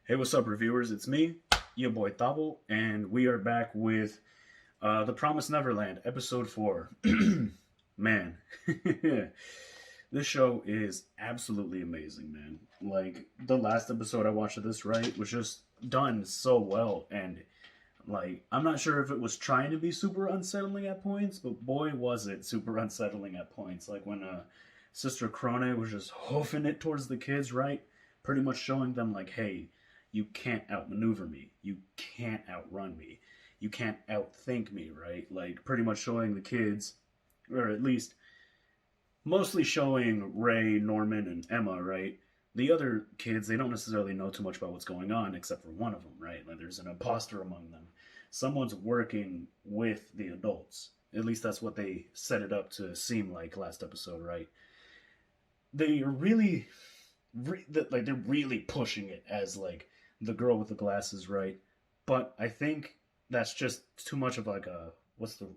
Hey, what's up, reviewers? It's me, your boy Thabo, and we are back with The Promised Neverland, Episode 4. Man, this show is absolutely amazing, man. Like, the last episode I watched of this, right, was just done so well, and, like, I'm not sure if it was trying to be super unsettling at points, but boy, was it super unsettling at points. Like, when Sister Krone was just hoofing it towards the kids, right? Pretty much showing them, like, hey, you can't outmaneuver me. You can't outrun me. You can't outthink me, right? Like, pretty much showing the kids, or at least mostly showing Ray, Norman, and Emma, right? The other kids, they don't necessarily know too much about what's going on, except for one of them, right? Like, there's an imposter among them. Someone's working with the adults. At least that's what they set it up to seem like last episode, right? They really like they're really pushing it as like the girl with the glasses, right? But I think that's just too much of like a what's the I'm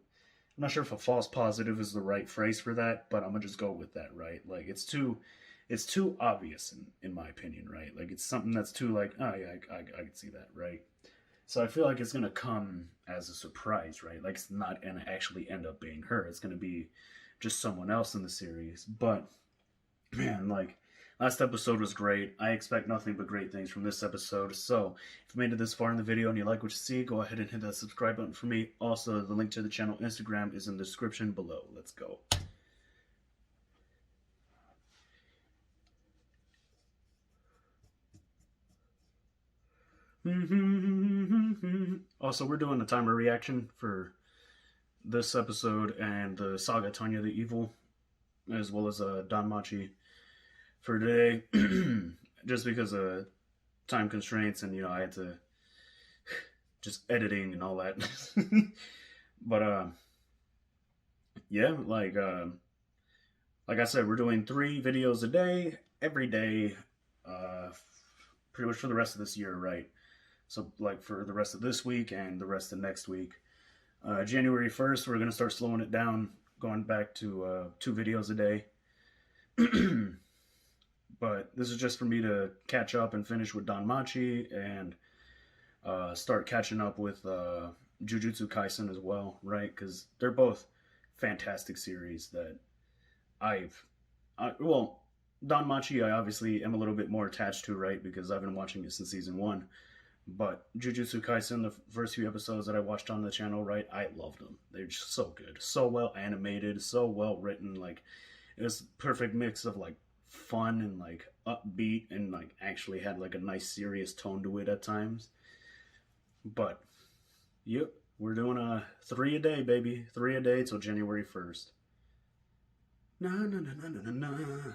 not sure if a false positive is the right phrase for that, but I'm gonna just go with that, right? Like it's too obvious in my opinion, right? Like it's something that's too like oh yeah I can see that, right? So I feel like it's gonna come as a surprise, right? Like it's not gonna actually end up being her. It's gonna be just someone else in the series. But man, like last episode was great. I expect nothing but great things from this episode. So if you made it this far in the video and you like what you see, go ahead and hit that subscribe button for me. Also, the link to the channel Instagram is in the description below. Let's go. Also, we're doing a timer reaction for this episode and the Saga Tanya the Evil, as well as Danmachi for today, just because of time constraints and I had to just editing and all that. But yeah, like I said, we're doing 3 videos a day, every day, uh, pretty much for the rest of this year, right? So like for the rest of this week and the rest of next week. January 1st, we're gonna start slowing it down, going back to 2 videos a day. But this is just for me to catch up and finish with Danmachi and start catching up with Jujutsu Kaisen as well, right? Because they're both fantastic series that well, Danmachi I obviously am a little bit more attached to, right? Because I've been watching it since season 1. But Jujutsu Kaisen, the first few episodes that I watched on the channel, right, I loved them. They're just so good, so well animated, so well written. Like it was a perfect mix of like fun and like upbeat, and like actually had like a nice serious tone to it at times. But yep, we're doing 3 a day, baby, 3 a day till January 1st. Na na na na na na. Na.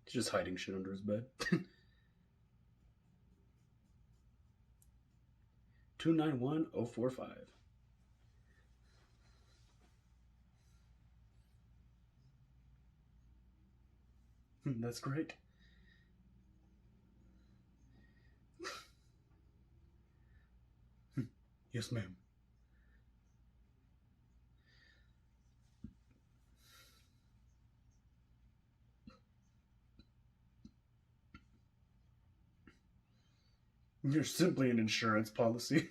He's just hiding shit under his bed. 291045. That's great. Yes, ma'am. You're simply an insurance policy.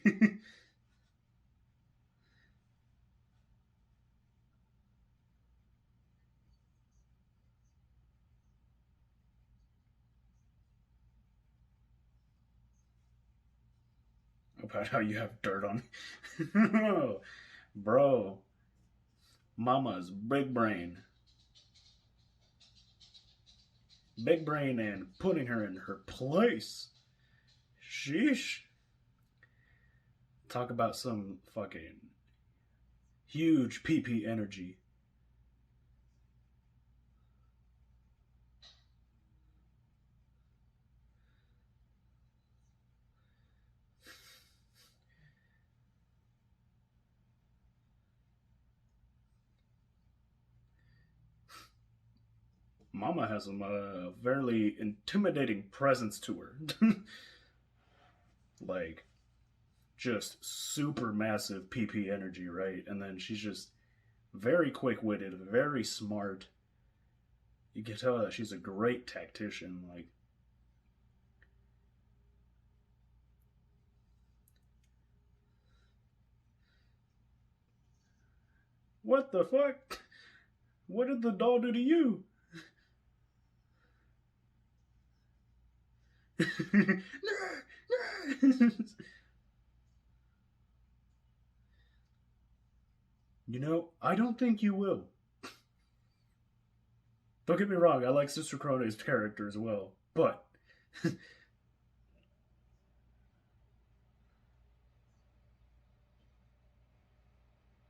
About how you have dirt on. Bro, mama's big brain. Big brain and putting her in her place. Sheesh. Talk about some fucking huge PP energy. Mama has a very intimidating presence to her. Like, just super massive PP energy, right? And then she's just very quick witted, very smart. You can tell that she's a great tactician. Like, what the fuck? What did the doll do to you? You know, I don't think you will. Don't get me wrong, I like Sister Krone's character as well, but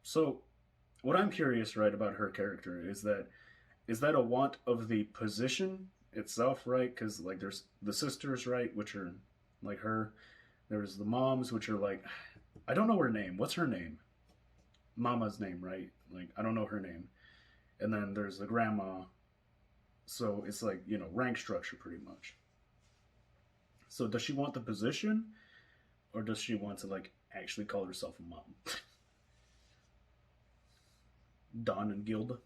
so what I'm curious, right, about her character is that a want of the position itself, right? Because like there's the sisters, right, which are like her. There's the moms, which are like I don't know her name. What's her name? Mama's name, right? Like I don't know her name. And then there's the grandma. So it's like rank structure pretty much. So does she want the position, or does she want to like actually call herself a mom? Dawn and Gilda.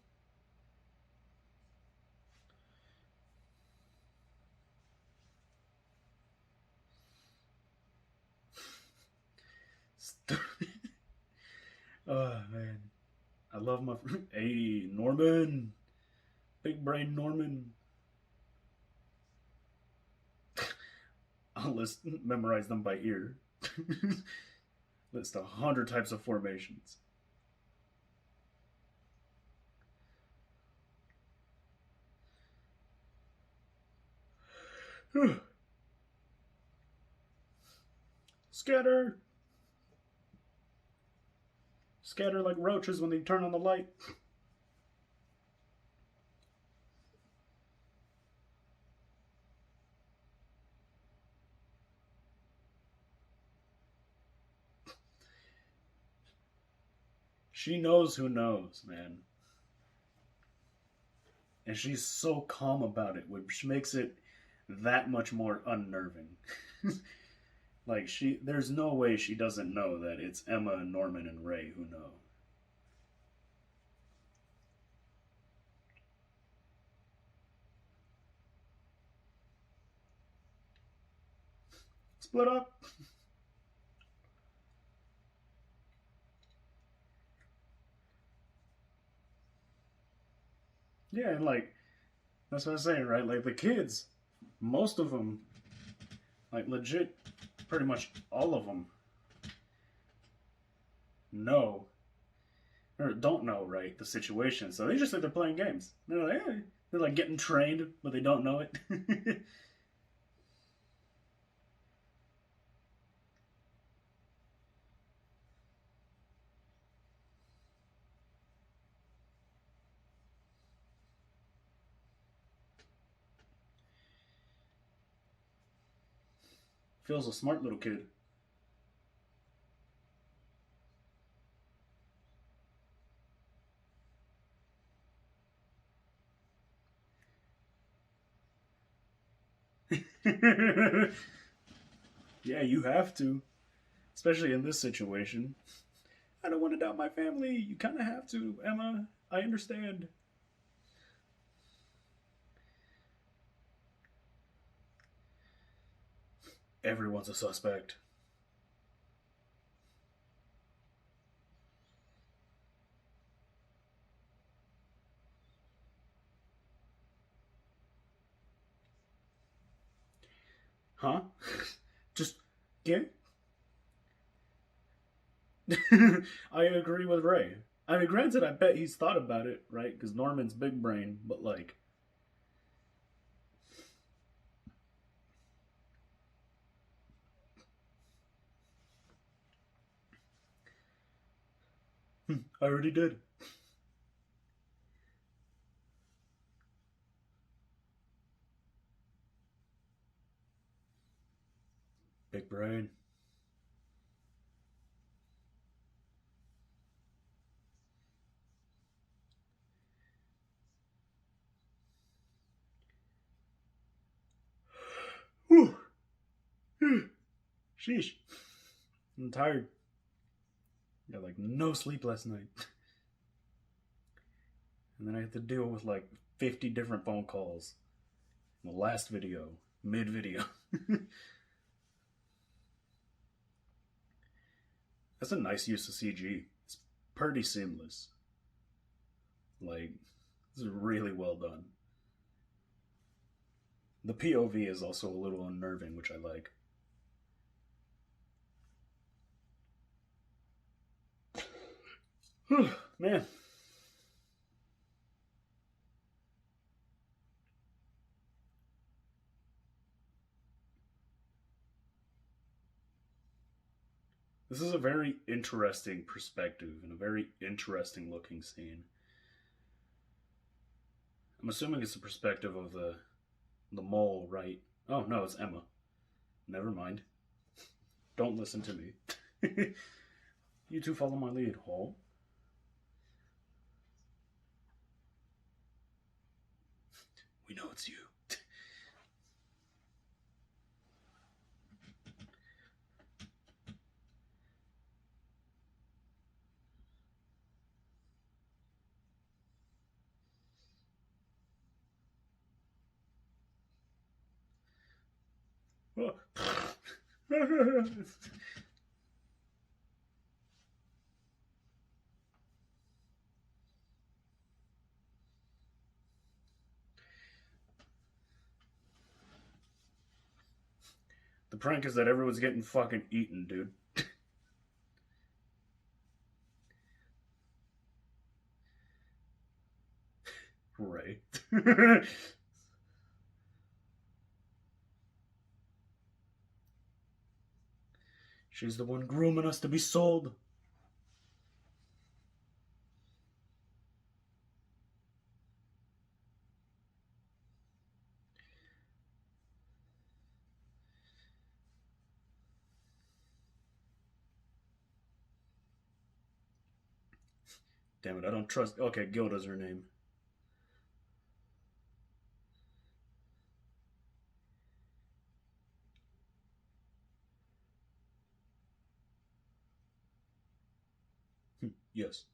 Oh man, I love my hey Norman, big brain Norman. I'll memorize them by ear. List 100 types of formations. Scatter, scatter like roaches when they turn on the light. She knows who knows, man. And she's so calm about it, which makes it that much more unnerving. Like there's no way she doesn't know that it's Emma and Norman and Ray who know. Split up. Yeah, and like that's what I'm saying, right? Like the kids, most of them, like legit, pretty much all of them know or don't know, right, the situation. So they just think they're playing games. They're like, hey. They're like getting trained, but they don't know it. Phil's a smart little kid. Yeah, you have to, especially in this situation. I don't want to doubt my family. You kind of have to, Emma. I understand. Everyone's a suspect. Huh? Just get. I agree with Ray. I mean, granted, I bet he's thought about it, right? Because Norman's big brain, but like, I already did. Big brain. Whew. Sheesh. I'm tired. Got like no sleep last night. And then I had to deal with like 50 different phone calls. The last video, mid video. That's a nice use of CG. It's pretty seamless. Like, this is really well done. The POV is also a little unnerving, which I like. Man. This is a very interesting perspective and a very interesting looking scene. I'm assuming it's the perspective of the mole, right? Oh no, it's Emma. Never mind. Don't listen to me. You two follow my lead, Hall. We know it's you. The prank is that everyone's getting fucking eaten, dude. Right. She's the one grooming us to be sold. Damn it, I don't trust. Okay, Gilda's her name. Yes.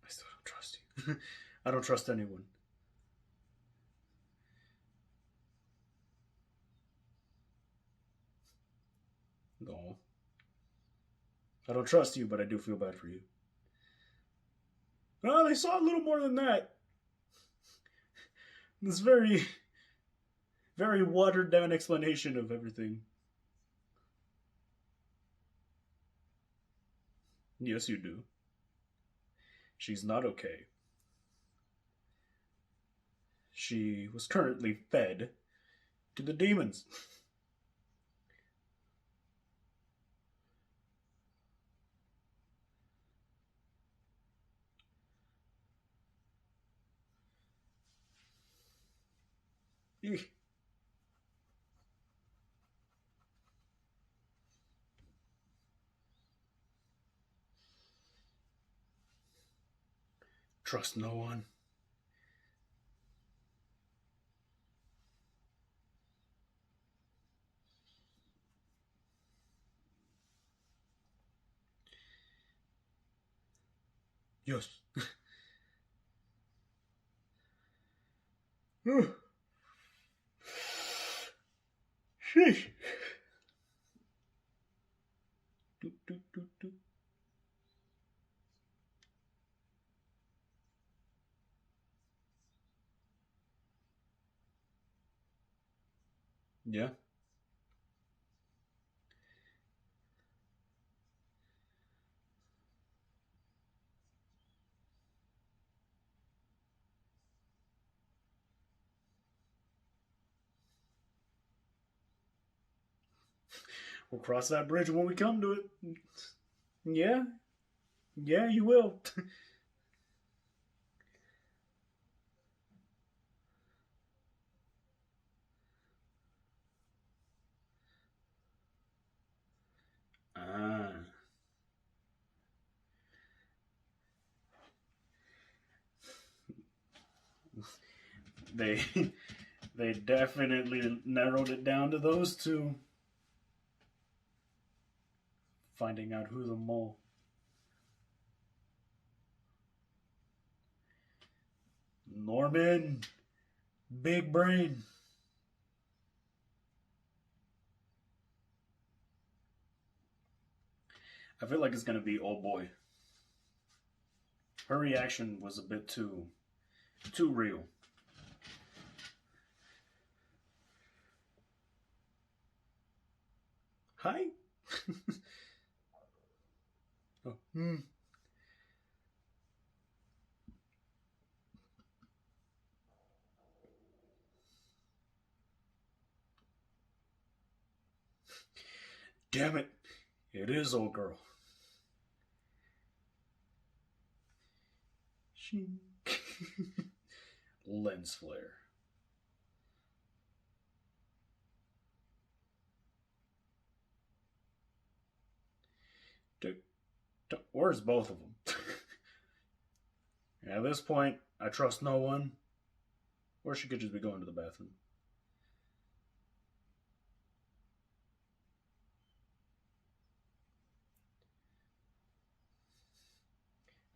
I still don't trust you. I don't trust anyone. No. I don't trust you, but I do feel bad for you. Oh, they saw a little more than that. This very, very watered down explanation of everything. Yes, you do. She's not okay. She was currently fed to the demons. Trust no one. Yes. Sheesh. Doot, doot, doot, doot. Yeah. We'll cross that bridge when we come to it. Yeah. Yeah, you will. Ah. They they definitely narrowed it down to those two. Finding out who the mole. Norman, big brain. I feel like it's gonna be oh boy. Her reaction was a bit too real. Hi. Oh, Damn it. It is old girl. Lens flare. Where's both of them? At this point, I trust no one. Or she could just be going to the bathroom.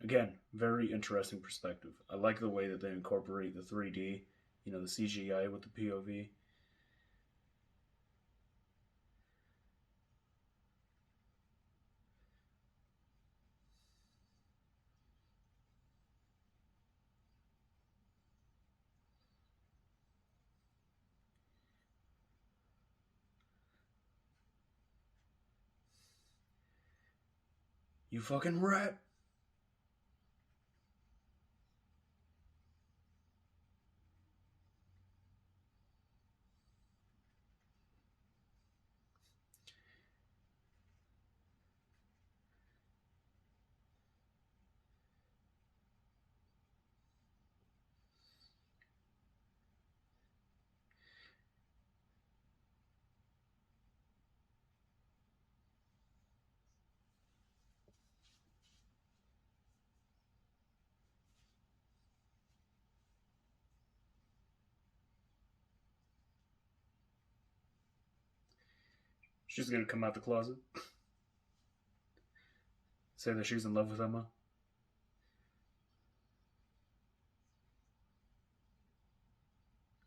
Again, very interesting perspective. I like the way that they incorporate the 3D, the CGI with the POV. You fucking rat! She's gonna come out the closet. Say that she's in love with Emma.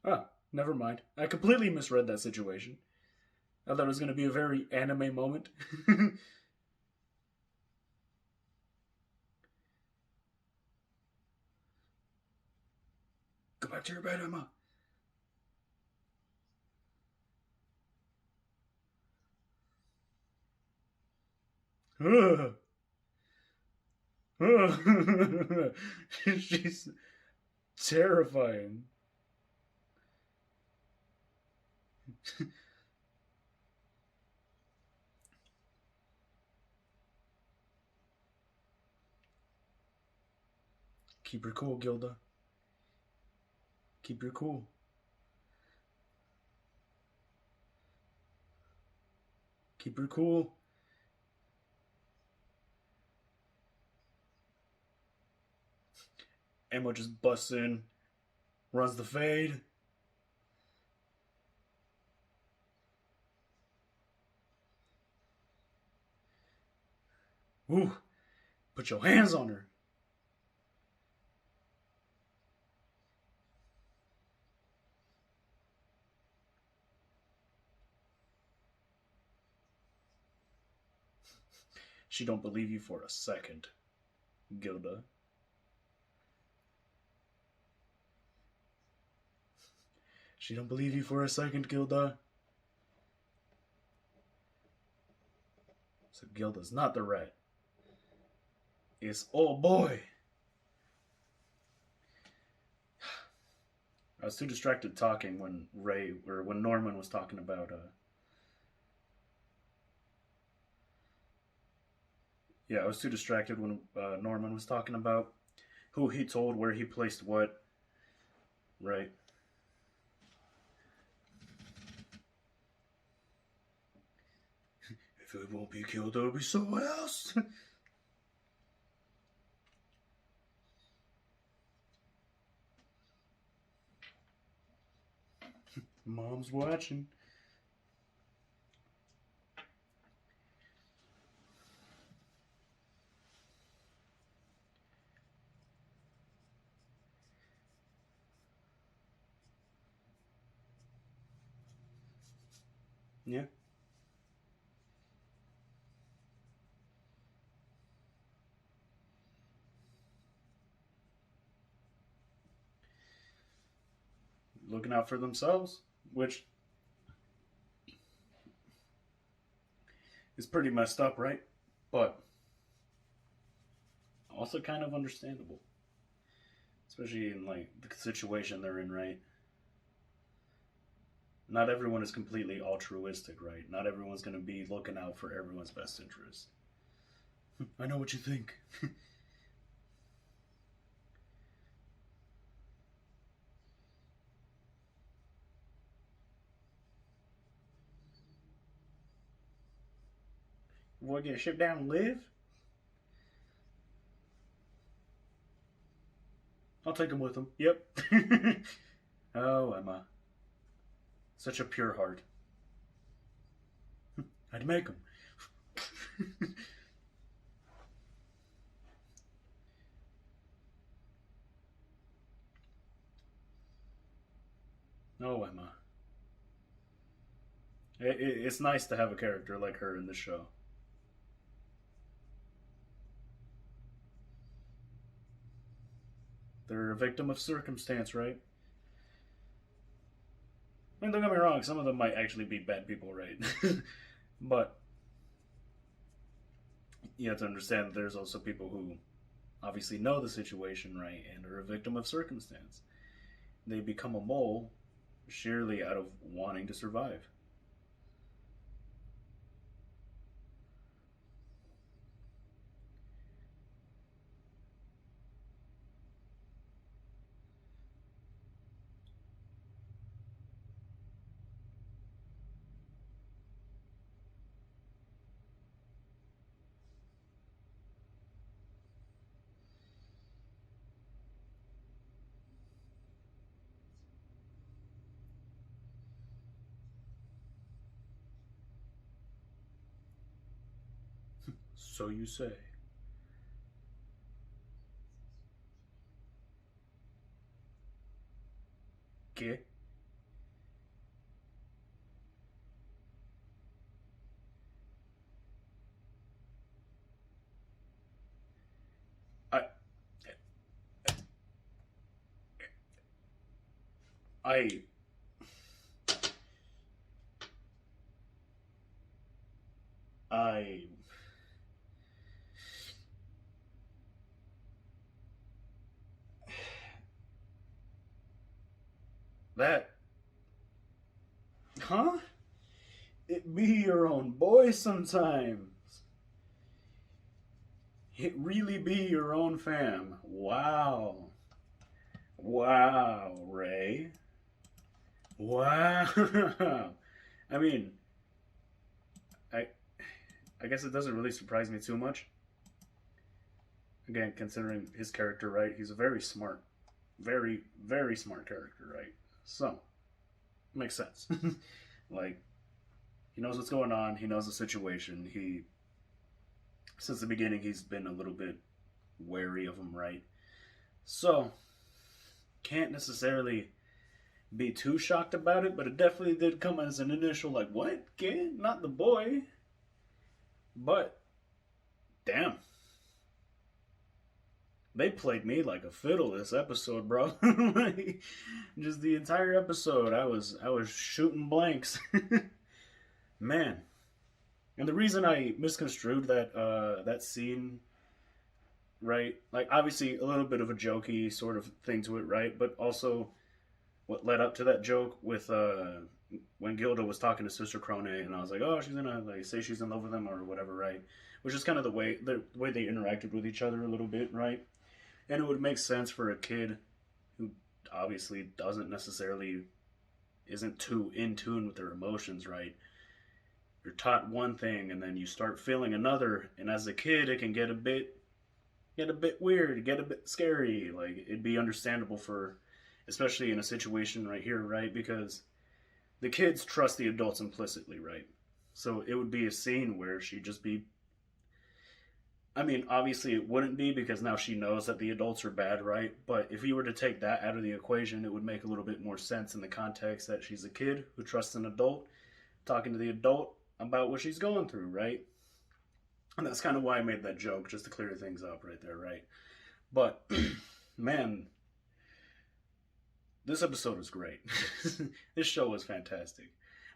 Ah, never mind. I completely misread that situation. I thought it was gonna be a very anime moment. Go back to your bed, Emma. She's terrifying. Keep her cool, Gilda. Keep her cool. Keep her cool. Emma just busts in, runs the fade. Ooh, put your hands on her. She don't believe you for a second, Gilda. She don't believe you for a second, Gilda. So Gilda's not the rat. It's oh boy. I was too distracted talking when when Norman was talking about yeah, I was too distracted when Norman was talking about who he told, where he placed what. Right. If If it won't be killed, it'll be someone else. Mom's watching. Yeah. Looking out for themselves, which is pretty messed up, right? But also kind of understandable, especially in like the situation they're in, right? Not everyone is completely altruistic, right? Not everyone's going to be looking out for everyone's best interest. I know what you think. Boy, get shipped down and live? I'll take him with him. Yep. Oh, Emma. Such a pure heart. I'd make him. Oh, Emma. It's nice to have a character like her in the show. They're a victim of circumstance, right? I mean, don't get me wrong, some of them might actually be bad people, right? But you have to understand that there's also people who obviously know the situation, right, and are a victim of circumstance. They become a mole sheerly out of wanting to survive. So you say. ¿Qué? I, I, I, that, huh? It be your own boy sometimes. It really be your own fam. Wow. Wow, Ray. Wow. I mean, I I guess it doesn't really surprise me too much. Again, considering his character, right? He's a very smart, very smart character, right? So, makes sense. Like, he knows what's going on, he knows the situation. Since the beginning, he's been a little bit wary of him, right? So, can't necessarily be too shocked about it, but it definitely did come as an initial, like, what? Kid? Not the boy. But, damn. They played me like a fiddle this episode, bro. Like, just the entire episode, I was shooting blanks. Man. And the reason I misconstrued that scene, right? Like, obviously a little bit of a jokey sort of thing to it, right? But also what led up to that joke with when Gilda was talking to Sister Krone, and I was like, oh, she's gonna like say she's in love with him or whatever, right? Which is kind of the way they interacted with each other a little bit, right? And it would make sense for a kid who obviously doesn't necessarily isn't too in tune with their emotions, right? you're taught one thing and then you start feeling another, and as a kid it can get a bit weird, get a bit scary. Like, it'd be understandable for, especially in a situation right here, right? Because the kids trust the adults implicitly, right? So it would be a scene where she'd just be, I mean, obviously it wouldn't be because now she knows that the adults are bad, right? But if you were to take that out of the equation, it would make a little bit more sense in the context that she's a kid who trusts an adult, talking to the adult about what she's going through, right? And that's kind of why I made that joke, just to clear things up right there, right? But, man, this episode was great. This show was fantastic.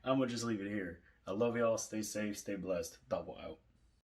I'm going to just leave it here. I love y'all. Stay safe. Stay blessed. Double out.